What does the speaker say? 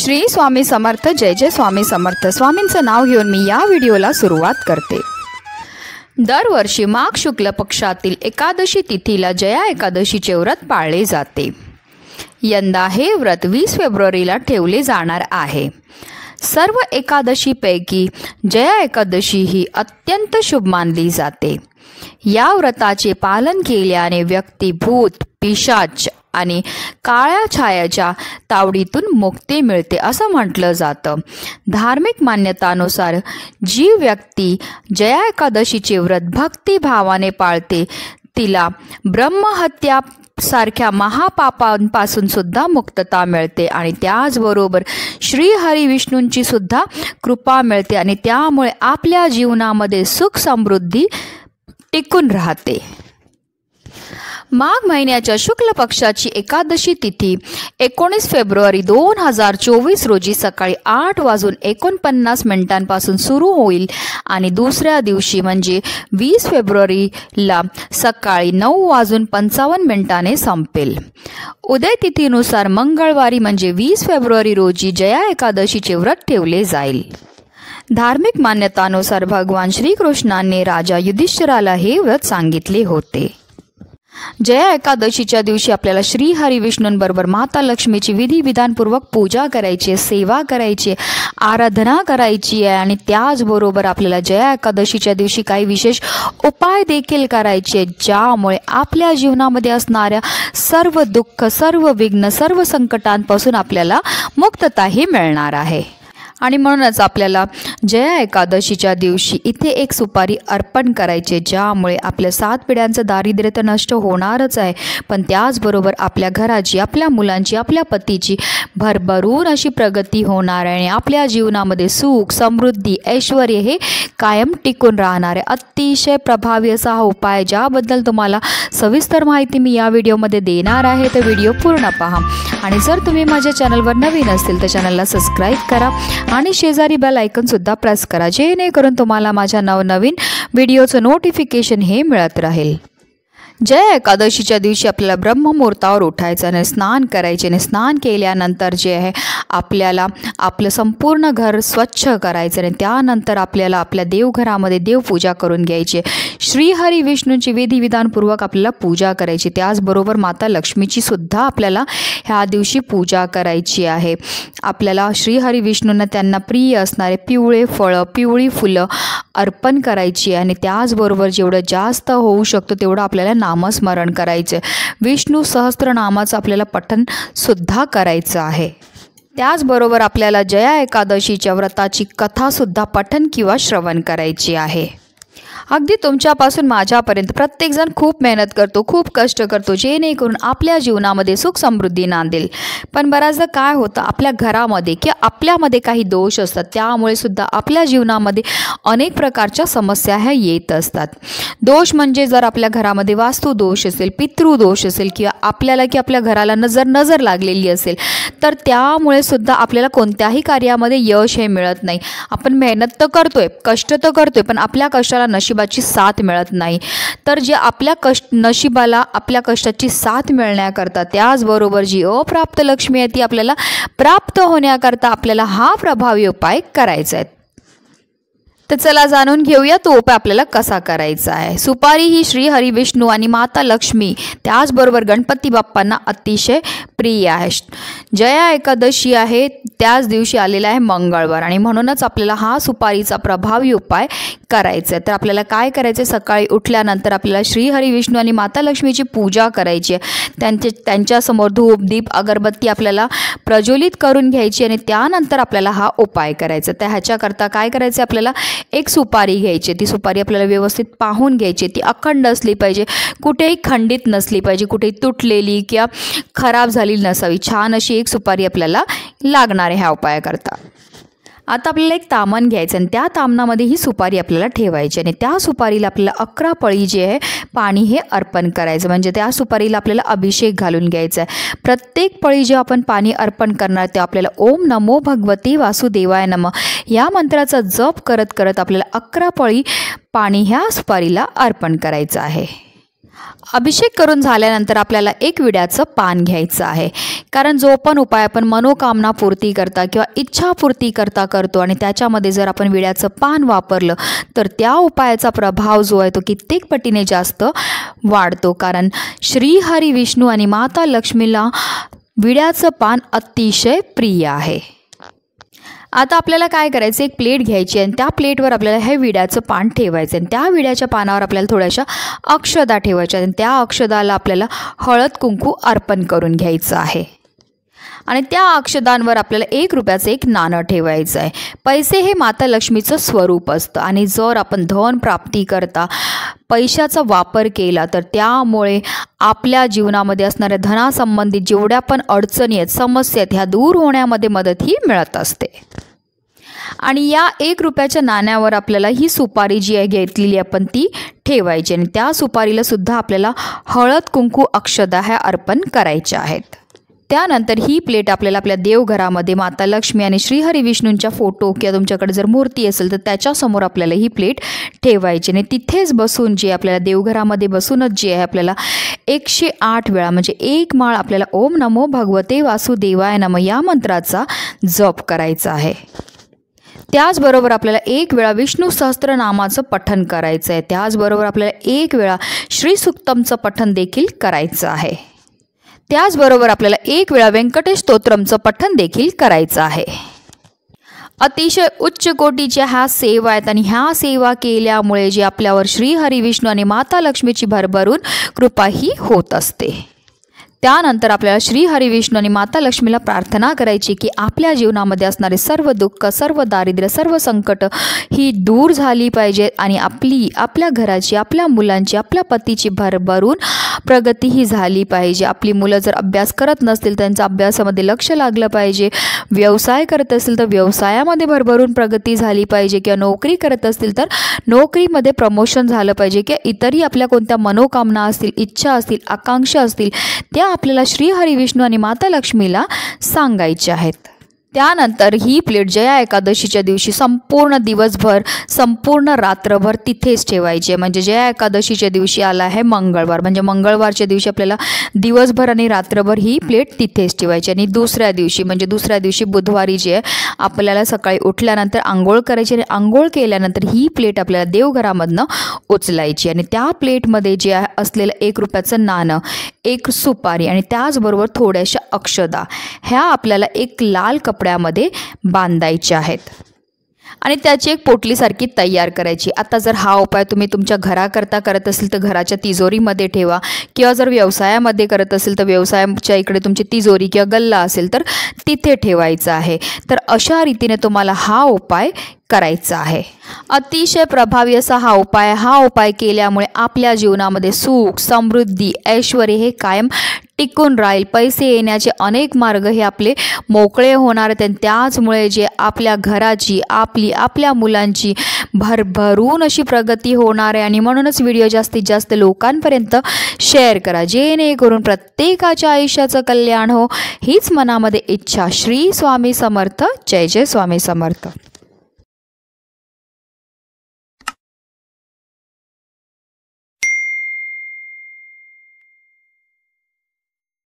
श्री स्वामी समर्थ। जय जय स्वामी समर्थ। स्वामींचं नाव घेऊन मी या व्हिडिओला सुरुवात करते। दरवर्षी माघ शुक्ल पक्षातील एकादशी तिथीला जया एकादशीचे व्रत पाळले जाते। यंदा हे व्रत 20 फेब्रुवारीला ठेवले जाणार आहे। सर्व एकादशीपैकी जया एकादशी ही अत्यंत शुभ मानली जाते। या व्रताचे पालन केल्याने व्यक्ती भूत, पिशाच आणि काळ्या छायाच्या तावडीतून मुक्ती मिळते असं म्हटलं जातं। धार्मिक मान्यतानुसार जी व्यक्ती जया एकादशीचे व्रत भक्तिभावाने पाळते तिला ब्रह्महत्या सारख्या महापापांपासून सुद्धा मुक्तता मिळते आणि त्याचबरोबर श्री हरी विष्णूंची सुद्धा कृपा मिळते आणि त्यामुळे आपल्या जीवनामध्ये सुख समृद्धी टिकून राहते। माघ महिन्याच्या शुक्ल पक्षाची एकादशी तिथी 19 फेब्रुवारी 2024 रोजी सकाळी 8:49 सुरू होईल आणि दुसऱ्या दिवशी म्हणजे 20 फेब्रुवारीला सकाळी 9:55 संपेल। उदय तिथीनुसार मंगळवारी म्हणजे 20 फेब्रुवारी रोजी जया एकादशीचे व्रत ठेवले जाईल। धार्मिक मान्यतानुसार भगवान श्रीकृष्णाने राजा युधिष्ठिराला हे व्रत सांगितले होते। जया एकादशीच्या दिवशी आपल्याला श्री हरी विष्णूंबरोबर माता लक्ष्मीची विधिविधानपूर्वक पूजा करायची, सेवा करायची, आराधना करायची आहे आणि त्याचबरोबर आपल्याला जया एकादशीच्या दिवशी काही विशेष उपाय देखील करायचे ज्यामुळे आपल्या जीवनामध्ये असणाऱ्या सर्व दुःख, सर्व विघ्न, सर्व संकटांपासून आपल्याला मुक्तताही मिळणार आहे। आणि म्हणूनच आपल्याला जया एकादशीच्या दिवशी इथे एक सुपारी अर्पण करायचे ज्यामुळे आपल्या 7 पिढ्यांचं दारिद्र्य तर नष्ट होणारच आहे, पण त्याचबरोबर आपल्या घराची, आपल्या मुलांची, आपल्या पतीची भरभरून अशी प्रगती होणार आहे आणि आपल्या जीवनामध्ये सुख, समृद्धी, ऐश्वर हे कायम टिकून राहणार आहे। अतिशय प्रभावी असा हा उपाय ज्याबद्दल तुम्हाला सविस्तर माहिती मी या व्हिडिओमध्ये देणार आहे, तर व्हिडिओ पूर्ण पहा। आणि जर तुम्ही माझ्या चॅनलवर नवीन असतील तर चॅनलला सबस्क्राईब करा आणि शेजारी बेल आयकॉन सुद्धा प्रेस करा जेणेकरून तुम्हाला माझ्या नवनवीन व्हिडिओचं नोटिफिकेशन हे मिळत राहील। जया एकादशीच्या दिवशी आपल्याला ब्रह्ममुहूर्तावर उठायचं आणि स्नान करायचे आणि स्नान केल्यानंतर जे आहे आपल्याला आपलं संपूर्ण घर स्वच्छ करायचं आणि त्यानंतर आपल्याला आपल्या देवघरामध्ये देवपूजा करून घ्यायची। श्री हरी विष्णूंची विधिविधानपूर्वक आपल्याला पूजा करायची, त्याचबरोबर माता लक्ष्मीची सुद्धा आपल्याला ह्या दिवशी पूजा करायची आहे। आपल्याला श्री हरी विष्णूंना त्यांना प्रिय असणारे पिवळे फळं, पिवळी फुलं अर्पण करायची आणि त्याचबरोबर जेवढं जास्त होऊ शकतो तेवढं आपल्याला नामस्मरण करायचे। विष्णू सहस्त्रनामाचं आपल्याला पठण सुद्धा करायचं आहे। त्याचबरोबर आपल्याला जया एकादशीच्या व्रताची कथासुद्धा पठण किंवा श्रवण करायची आहे। अगदी तुमच्यापासून माझ्यापर्यंत प्रत्येकजण खूप मेहनत करतो, खूप कष्ट करतो जेणेकरून आपल्या जीवनामध्ये सुख समृद्धी नांदेल, पण बऱ्याचदा काय होतं आपल्या घरामध्ये किंवा आपल्यामध्ये काही दोष असतात त्यामुळे सुद्धा आपल्या जीवनामध्ये अनेक प्रकारच्या समस्या ह्या येत असतात। दोष म्हणजे जर आपल्या घरामध्ये वास्तू दोष असेल, पितृदोष असेल किंवा आपल्याला की आपल्या घराला नजर लागलेली असेल तर त्यामुळे सुद्धा आपल्याला कोणत्याही कार्यामध्ये यश हे मिळत नाही। आपण मेहनत तर करतोय, कष्ट तर करतोय, पण आपल्या कष्टाला नशिबाची साथ मिळत नाही। तर जे आपल्या नशिबाला आपल्या कष्टाची साथ मिळण्याकरता त्याचबरोबर जी अप्राप्त लक्ष्मी आहे ती आपल्याला प्राप्त होण्याकरता आपल्याला हा प्रभावी उपाय करायचा आहे। तर चला जाणून घेऊया तो उपाय आपल्याला कसा करायचा आहे। सुपारी ही श्री हरी विष्णू आणि माता लक्ष्मी त्याचबरोबर गणपती बाप्पांना अतिशय प्रिय आहे। जया एकादशी आहे त्याच दिवशी आलेला आहे मंगळवार आणि म्हणूनच आपल्याला हा सुपारीचा प्रभावी उपाय करायचा आहे। तर आपल्याला काय करायचं, सकाळी उठल्यानंतर आपल्याला श्री हरी विष्णू आणि माता लक्ष्मीची पूजा करायची आहे। त्यांच्यासमोर धूप, दीप, अगरबत्ती आपल्याला प्रज्वलित करून घ्यायची आणि त्यानंतर आपल्याला हा उपाय करायचा। तर ह्याच्याकरता काय करायचं, आपल्याला एक सुपारी घ्यायची, ती सुपारी आपल्याला व्यवस्थित पाहून घ्यायची, ती अखंड असली पाहिजे, कुठेही खंडित नसली पाहिजे, कुठेही तुटलेली किंवा खराब झालेली नसावी, छान अशी एक सुपारी आपल्याला लागणार आहे ह्या उपायाकरता। आता आपल्याला एक तामण घ्यायचं आणि त्या तामणामध्ये ही सुपारी आपल्याला ठेवायची आणि त्या सुपारीला आपल्याला 11 पळी जे आहे पाणी हे अर्पण करायचं, म्हणजे त्या सुपारीला आपल्याला अभिषेक घालून घ्यायचा आहे। प्रत्येक पळी जे आपण पाणी अर्पण करणार ते आपल्याला ओम नमो भगवती वासुदेवाय नमः या मंत्राचा जप करत करत आपल्याला 11 पळी पाणी ह्या सुपारीला अर्पण करायचं आहे। अभिषेक करून झाल्यानंतर आपल्याला एक विड्याचं पान घ्यायचं आहे, कारण जो पण उपाय आपण मनोकामना पूर्ती करता किंवा इच्छापूर्ती करता करतो आणि त्याच्यामध्ये जर आपण विड्याचं पान वापरलं तर त्या उपायाचा प्रभाव जो आहे तो कित्येक पटीने जास्त वाढतो, कारण श्री हरी विष्णू आणि माता लक्ष्मीला विड्याचं पान अतिशय प्रिय आहे। आता आपल्याला काय करायचं, एक प्लेट घ्यायची आणि त्या प्लेटवर आपल्याला हे विड्याचं पान ठेवायचं आणि त्या विड्याच्या पानावर आपल्याला थोड्याशा अक्षदा ठेवायच्या आणि त्या अक्षदाला आपल्याला हळद कुंकू अर्पण करून घ्यायचं आहे आणि त्या अक्षदांवर आपल्याला 1 रुपयाचं एक नाणं ठेवायचं आहे। पैसे हे माता लक्ष्मीचं स्वरूप असतं आणि जर आपण धन प्राप्ती करता पैशाचा वापर केला तर त्यामुळे आपल्या जीवनामध्ये असणाऱ्या धनासंबंधित जेवढ्या पण अडचणी आहेत, समस्या आहेत, ह्या दूर होण्यामध्ये मदतही मिळत असते। आणि या 1 रुपयाच्या नाण्यावर आपल्याला ही सुपारी जी आहे घेतलेली आपण ती ठेवायची आणि त्या सुपारीला सुद्धा आपल्याला हळद कुंकू अक्षदा ह्या अर्पण करायच्या आहेत। त्यानंतर ही प्लेट आपल्याला आपल्या देवघरामध्ये माता लक्ष्मी आणि श्रीहरी विष्णूंच्या फोटो किंवा तुमच्याकडे जर मूर्ती असेल तर त्याच्यासमोर आपल्याला ही प्लेट ठेवायची आणि तिथेच बसून जे आपल्याला देवघरामध्ये बसूनच जे आहे आपल्याला 108 वेळा म्हणजे 1 माळ आपल्याला ओम नमो भगवते वासुदेवाय नमः या मंत्राचा जप करायचा आहे। त्याचबरोबर आपल्याला 1 वेळा विष्णू सहस्त्रनामाचं पठण करायचं आहे। त्याचबरोबर आपल्याला 1 वेळा श्री सुक्तमचं पठण देखील करायचं आहे। त्याचबरोबर आपल्याला 1 वेळा व्यंकटेश स्तोत्रमचं पठण देखील करायचं आहे। अतिशय उच्च कोटीच्या ह्या सेवा आहेत आणि ह्या सेवा केल्यामुळे जे आपल्यावर श्री हरी विष्णू आणि माता लक्ष्मीची भरभरून कृपाही होत असते। त्यानंतर आपल्याला श्री हरी विष्णू आणि माता लक्ष्मीला प्रार्थना करायची की आपल्या जीवनामध्ये असणारे सर्व दुःख, सर्व दारिद्र्य, सर्व संकट ही दूर झाली पाहिजे आणि आपल्या घराची, आपल्या मुलांची, आपल्या पतीची भरभरून प्रगती ही झाली पाहिजे। आपली मुलं जर अभ्यास करत नसतील त्यांच्या अभ्यासामध्ये लक्ष लागलं पाहिजे, व्यवसाय करत असतील तर व्यवसायामध्ये भरभरून प्रगती झाली पाहिजे किंवा नोकरी करत असतील तर नोकरीमध्ये प्रमोशन झालं पाहिजे किंवा इतरही आपल्या कोणत्या मनोकामना असतील, इच्छा असतील, आकांक्षा असतील त्या आपल्याला श्री हरी विष्णू आणि माता लक्ष्मीला सांगायचे आहेत। त्यानंतर ही प्लेट जया एकादशीच्या दिवशी संपूर्ण दिवसभर, संपूर्ण रात्रभर तिथेच ठेवायची आहे। म्हणजे जया एकादशीच्या दिवशी आला आहे मंगळवार, म्हणजे मंगळवारच्या दिवशी आपल्याला दिवसभर आणि रात्रभर ही प्लेट तिथेच ठेवायची आणि दुसऱ्या दिवशी बुधवारी जे आहे आपल्याला सकाळी उठल्यानंतर आंघोळ करायची आणि आंघोळ केल्यानंतर ही प्लेट आपल्याला देवघरामधनं उचलायची आणि त्या प्लेटमध्ये जे आहे असलेलं 1 रुपयाचं नाणं, 1 सुपारी आणि त्याचबरोबर थोड्याशा अक्षदा ह्या आपल्याला एक लाल कपड्यामध्ये बांधायच्या आहेत आणि त्याची एक पोटलीसारखी तयार करायची। आता जर हा उपाय तुम्ही तुमच्या घराकरता करत असेल तर घराच्या तिजोरीमध्ये ठेवा किंवा जर व्यवसायामध्ये करत असेल तर व्यवसायाच्या इकडे तुमची तिजोरी किंवा गल्ला असेल तर तिथे ठेवायचं आहे। तर अशा रीतीने तुम्हाला हा उपाय करायचा आहे। अतिशय प्रभावी असा हा उपाय केल्यामुळे आपल्या जीवनामध्ये सुख, समृद्धी, ऐश्वर्य हे कायम टिकून राहील। पैसे येण्याचे अनेक मार्ग हे आपले मोकळे होणार आहेत। त्याचमुळे जे आपल्या घराची, आपल्या मुलांची भरभरून अशी प्रगती होणार आहे आणि म्हणूनच व्हिडिओ जास्तीत जास्त लोकांपर्यंत शेअर करा, जेणेकरून प्रत्येकाच्या आयुष्याचं कल्याण हो हीच मनामध्ये इच्छा। श्री स्वामी समर्थ। जय जय स्वामी समर्थ।